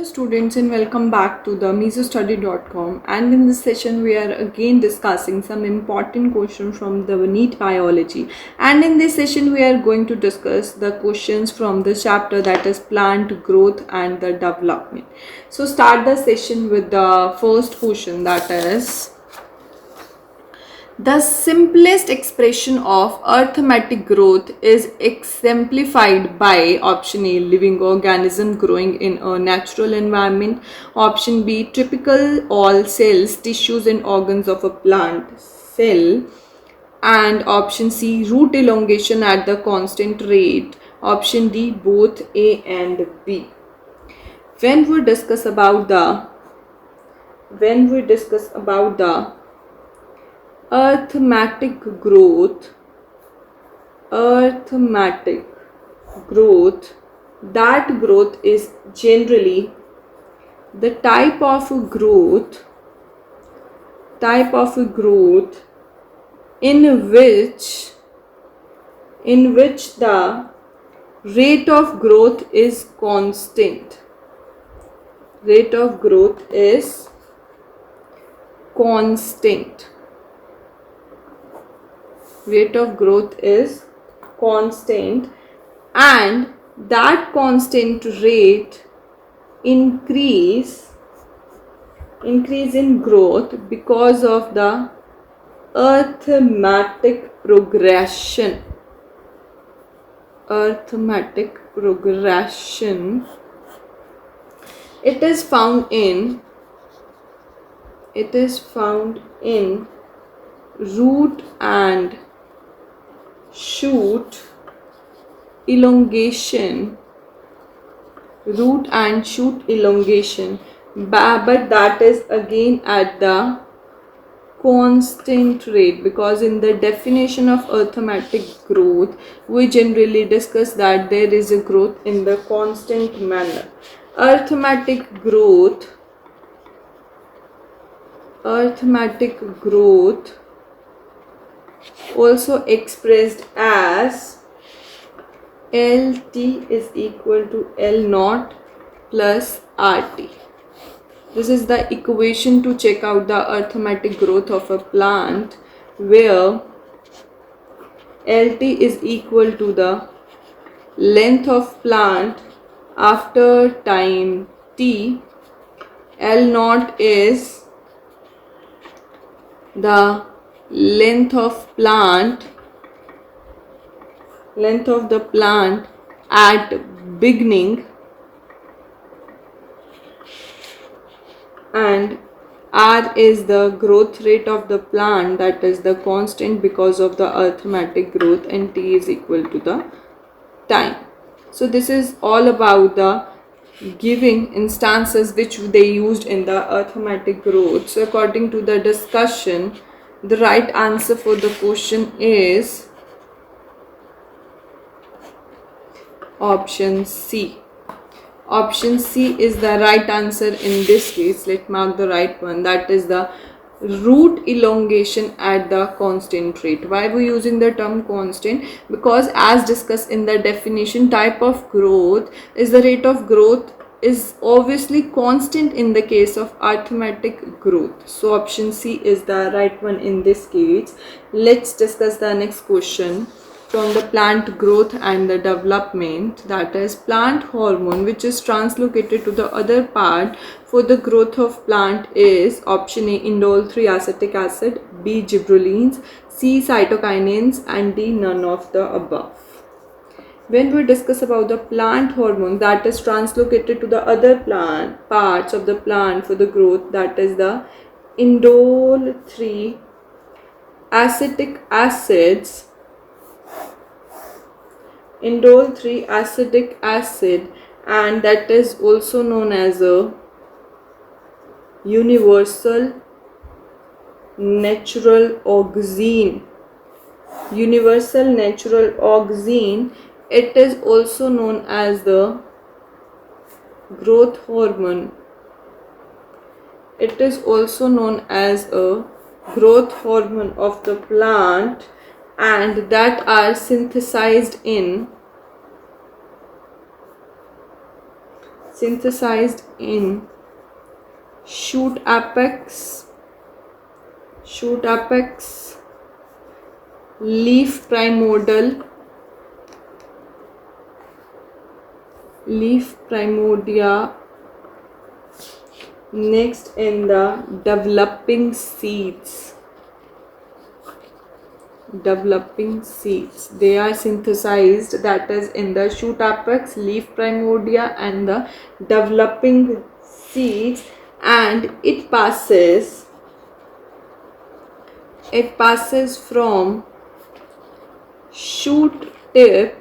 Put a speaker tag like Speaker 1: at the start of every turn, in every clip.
Speaker 1: Hello students and welcome back to the mesostudy.com, and in this session we are again discussing some important questions from the NEET biology, and in this session we are going to discuss the questions from the chapter that is plant growth and the development. So start the session with the first question, that is the simplest expression of arithmetic growth is exemplified by option A, living organism growing in a natural environment, option B, typical all cells, tissues and organs of a plant cell, and option C, root elongation at the constant rate, option D, both A and B. When we discuss about the arithmetic growth, that growth is generally the type of growth in which the rate of growth is constant. Rate of growth is constant. Rate of growth is constant, and that constant rate increase in growth because of the arithmetic progression. It is found in root and shoot elongation, but that is again at the constant rate, because in the definition of arithmetic growth we generally discuss that there is a growth in the constant manner. Arithmetic growth also expressed as LT is equal to L naught plus RT. This is the equation to check out the arithmetic growth of a plant, where LT is equal to the length of plant after time t, L naught is the length of the plant at beginning, and R is the growth rate of the plant, that is the constant because of the arithmetic growth, and T is equal to the time. So this is all about the giving instances which they used in the arithmetic growth. So according to the discussion, the right answer for the question is option C. Option C is the right answer in this case. Let's mark the right one. That is the root elongation at the constant rate. Why we are using the term constant? Because as discussed in the definition, type of growth is the rate of growth is obviously constant in the case of arithmetic growth. So option C is the right one in this case. Let's discuss the next question from the plant growth and the development, that is plant hormone which is translocated to the other part for the growth of plant is option A, indole 3 acetic acid, B, gibberellins, C, cytokinins, and D, none of the above. When we discuss about the plant hormone that is translocated to the other plant parts of the plant for the growth, that is the indole 3 acetic acids, indole 3 acetic acid, and that is also known as a universal natural auxin. It is also known as the growth hormone. It is also known as a growth hormone of the plant, and that are synthesized in synthesized in shoot apex, leaf primordial, leaf primordia, next in the developing seeds, they are synthesized, that is in the shoot apex, leaf primordia and the developing seeds, and it passes from shoot tip,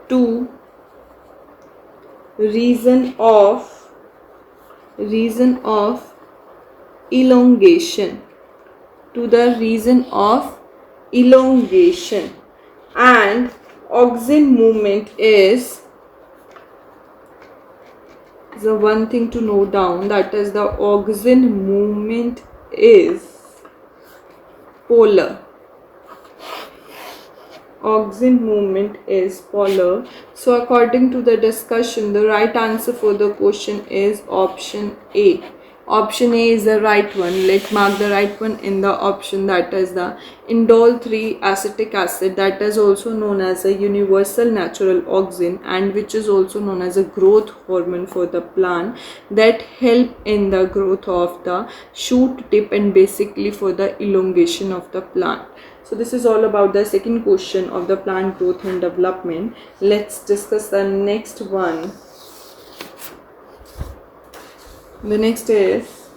Speaker 1: to region of elongation, and auxin movement is the one thing to note down, that is the auxin movement is polar. So according to the discussion, the right answer for the question is option A. Option A is the right one. Let's mark the right one in the option, that is the indole 3 acetic acid, that is also known as a universal natural auxin, and which is also known as a growth hormone for the plant, that help in the growth of the shoot tip and basically for the elongation of the plant. So this is all about the second question of the plant growth and development. Let's discuss the next one. The next is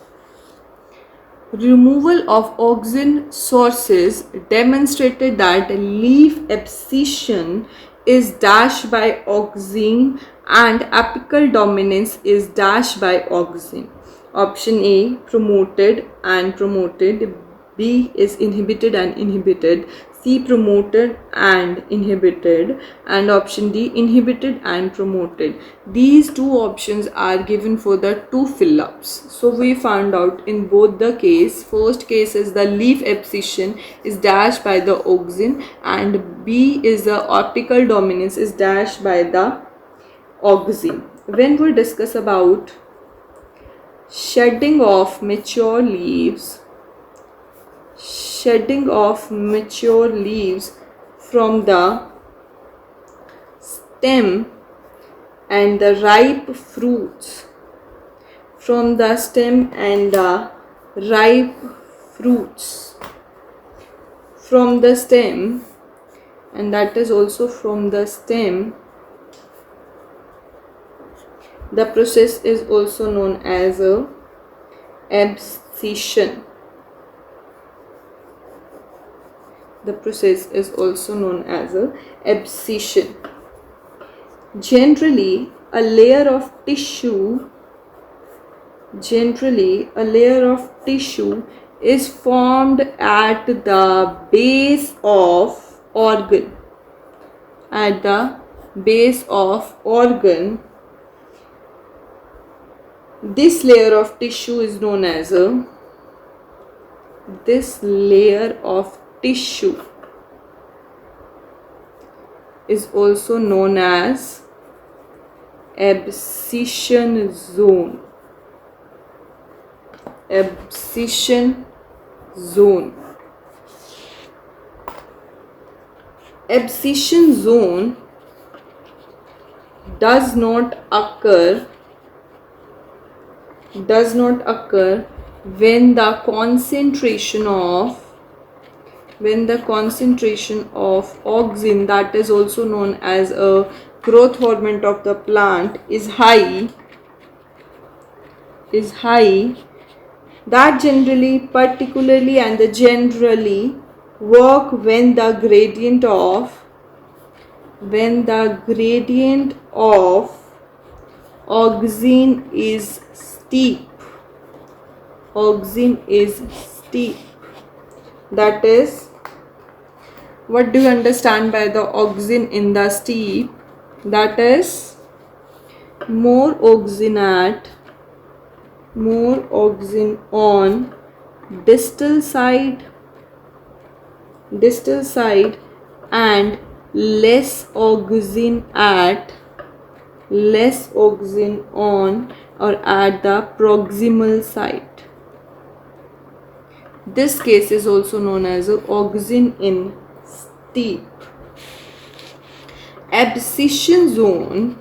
Speaker 1: removal of auxin sources demonstrated that leaf abscission is dashed by auxin and apical dominance is dashed by auxin. Option A, promoted and promoted. B is inhibited and inhibited. C, promoted and inhibited, and option D, inhibited and promoted. These two options are given for the two fill-ups. So we found out in both the case, first case is the leaf abscission is dashed by the auxin, and B is the apical dominance is dashed by the auxin. When we discuss about shedding of mature leaves from the stem and the ripe fruits, from the stem and the ripe fruits, from the stem, and that is also from the stem. The process is also known as a abscission. The process is also known as a abscission. Generally, a layer of tissue is formed at the base of organ. At the base of organ, this layer of tissue is known as a tissue is also known as abscission zone. Abscission zone does not occur when the concentration of auxin, that is also known as a growth hormone of the plant, is high. That generally work when the gradient of auxin is steep. That is, what do you understand by the auxin in the steep? That is, more auxin on distal side and less oxygen on or at the proximal site. This case is also known as oxygen in steep. Abscission zone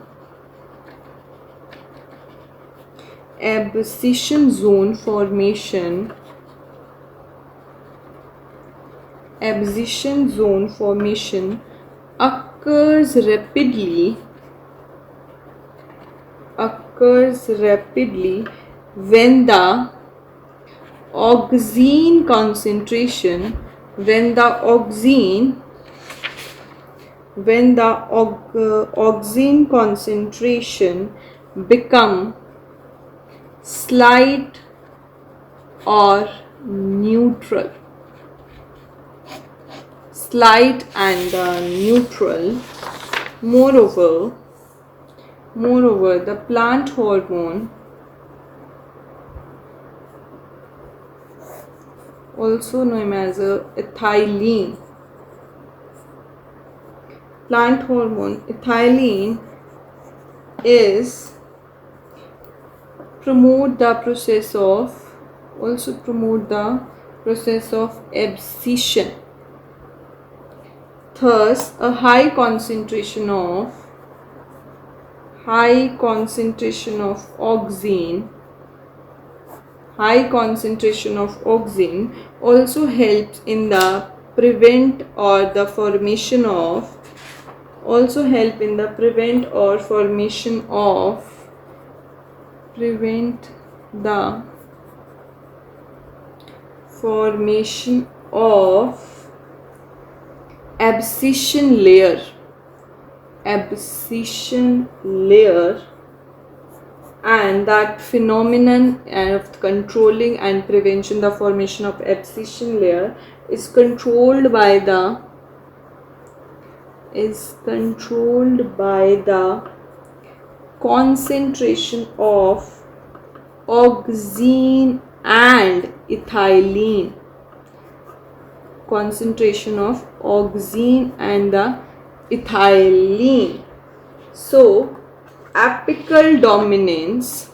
Speaker 1: formation occurs rapidly when the oxygen concentration become slight or neutral. Moreover, the plant hormone, also known as ethylene, is promote the process of abscission. Thus, a high concentration of oxygen also helps in the prevent or formation of abscission layer, and that phenomenon of controlling and prevention the formation of abscission layer is controlled by the concentration of oxygen and ethylene. So apical dominance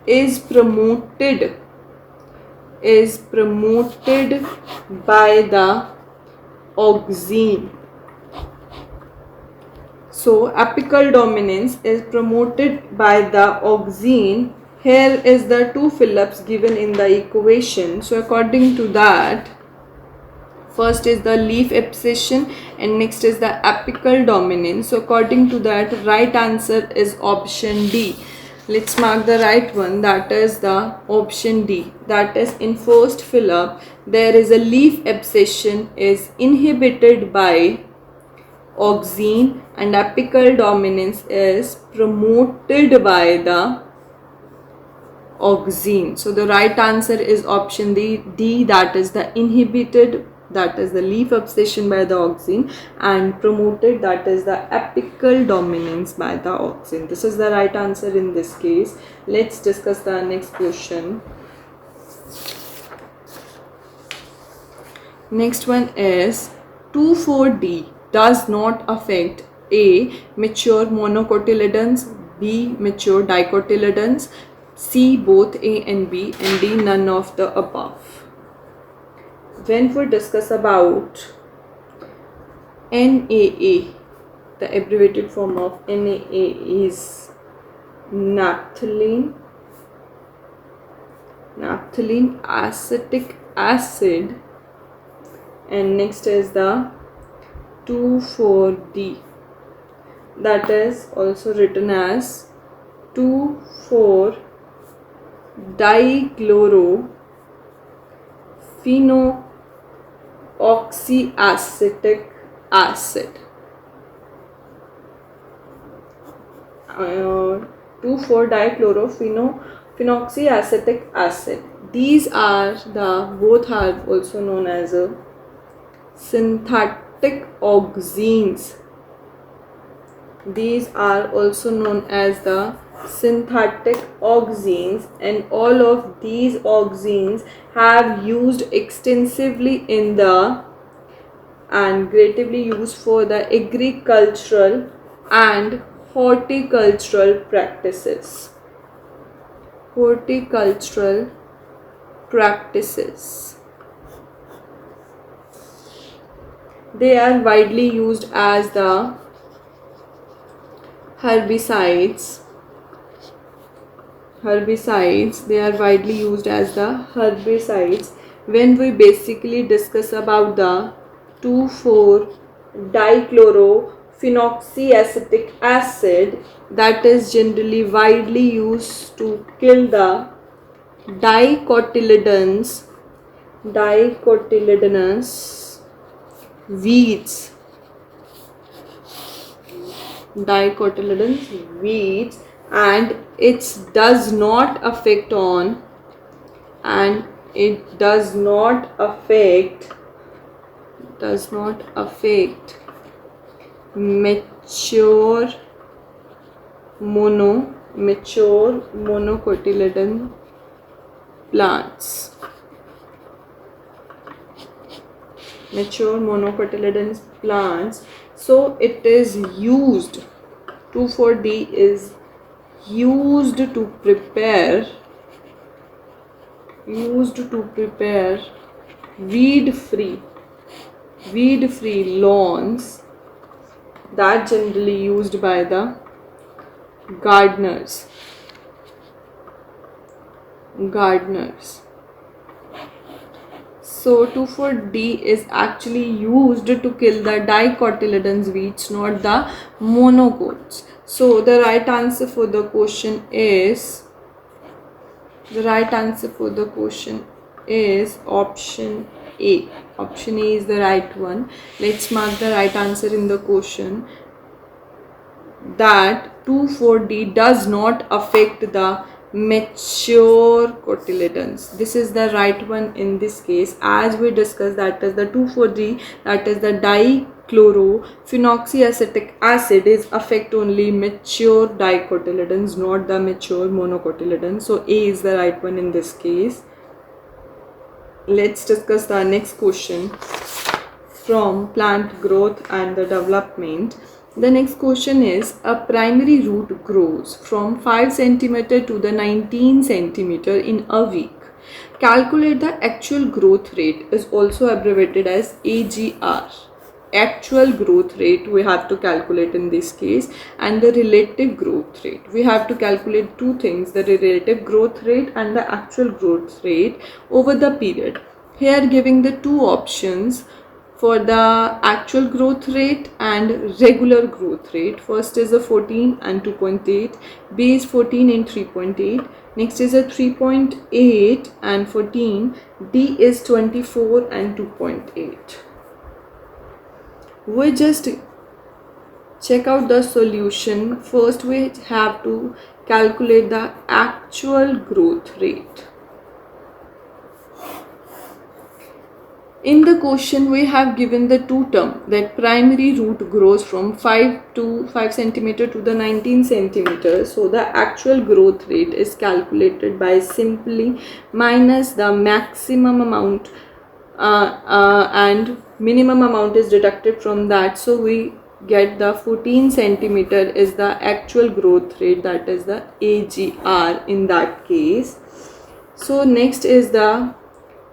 Speaker 1: is promoted by the oxygen. So apical dominance is promoted by the oxygen. Here is the two Phillips given in the equation. So according to that, first is the leaf abscission and next is the apical dominance. So according to that, right answer is option D. Let's mark the right one, that is the option D. That is, in first Phillip, there is a leaf abscission is inhibited by oxygen and apical dominance is promoted by the oxygen. So the right answer is option D, that is the inhibited, that is the leaf abscission by the oxygen, and promoted, that is the apical dominance by the oxygen. This is the right answer in this case. Let's discuss the next question. Next one is 2,4-D does not affect A. mature monocotyledons, B. mature dicotyledons, C. both A and B, and D. none of the above. When we discuss about NAA, the abbreviated form of NAA is naphthalene acetic acid, and next is the 2,4-D, that is also written as 2,4-dichlorophenoxyacetic acid. 2,4-dichlorophenoxyacetic acid. These are both are also known as synthetic oxygens. These are also known as the synthetic auxins, and all of these auxins have used extensively in the and greatly used for the agricultural and horticultural practices. Horticultural practices. They are widely used as the herbicides. They are widely used as the herbicides when we basically discuss about the 2,4-dichlorophenoxyacetic acid that is generally widely used to kill the dicotyledonous weeds. Dicotyledonous weeds, and it does not affect mature monocotyledon plants. Mature monocotyledon plants. So it is used, 2,4-D is used to prepare weed free lawns that generally used by the gardeners. So 2,4-D is actually used to kill the dicotyledons weeds, not the monocots. So the right answer for the question is option A. Option A is the right one. Let's mark the right answer in the question, that 2,4-D does not affect the mature cotyledons. This is the right one in this case, as we discussed, that is the 2,4-D, that is the dichlorophenoxyacetic acid, is affect only mature dicotyledons, not the mature monocotyledons. So A is the right one in this case. Let's discuss the next question from plant growth and the development. The next question is, a primary root grows from 5 cm to the 19 cm in a week. Calculate the actual growth rate, is also abbreviated as AGR. Actual growth rate we have to calculate in this case, and the relative growth rate. We have to calculate two things, the relative growth rate and the actual growth rate over the period. Here giving the two options for the actual growth rate and regular growth rate. First is a 14 and 2.8, B is 14 and 3.8, next is a 3.8 and 14, D is 24 and 2.8. We just check out the solution. First we have to calculate the actual growth rate. In the question we have given the two terms, that primary root grows from 5 cm to the 19 cm. So the actual growth rate is calculated by simply minus the maximum amount and minimum amount is deducted from that. So we get the 14 cm is the actual growth rate, that is the AGR in that case. So next is the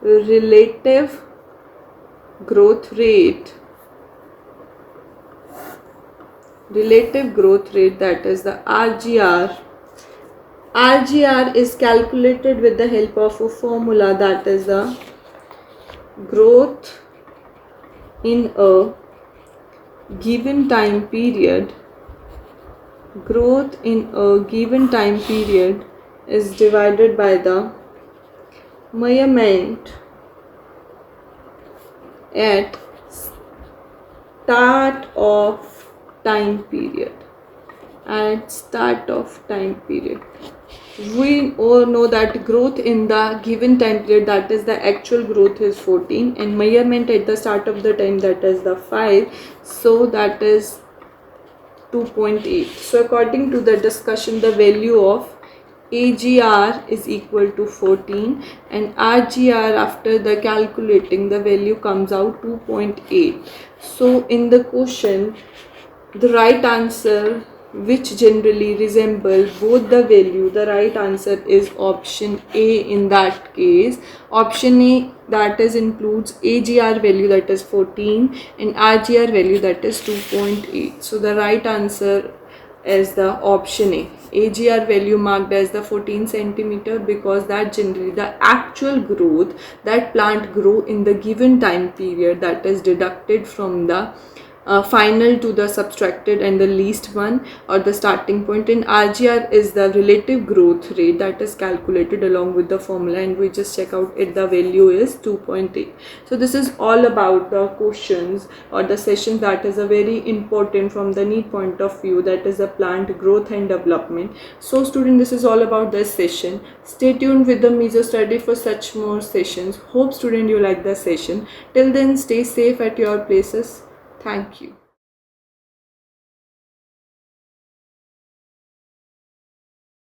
Speaker 1: relative growth rate, that is the RGR. RGR is calculated with the help of a formula, that is the growth in a given time period. Growth in a given time period is divided by the measurement at start of time period. We all know that growth in the given time period, that is the actual growth, is 14, and measurement at the start of the time, that is the 5. So that is 2.8. So according to the discussion, the value of AGR is equal to 14 and RGR, after the calculating, the value comes out 2.8. So in the question, the right answer which generally resemble both the value, the right answer is option A in that case. Option A, that is includes AGR value, that is 14, and RGR value, that is 2.8. So the right answer is the option A. AGR value marked as the 14 centimeter because that generally the actual growth that plant grow in the given time period, that is deducted from the final to the subtracted and the least one, or the starting point. In RGR is the relative growth rate that is calculated along with the formula, and we just check out it, the value is 2.8. So this is all about the questions or the session that is a very important from the NEET point of view, that is the plant growth and development. So student, this is all about this session. Stay tuned with the Meso Study for such more sessions. Hope student you like the session. Till then, stay safe at your places. Thank you.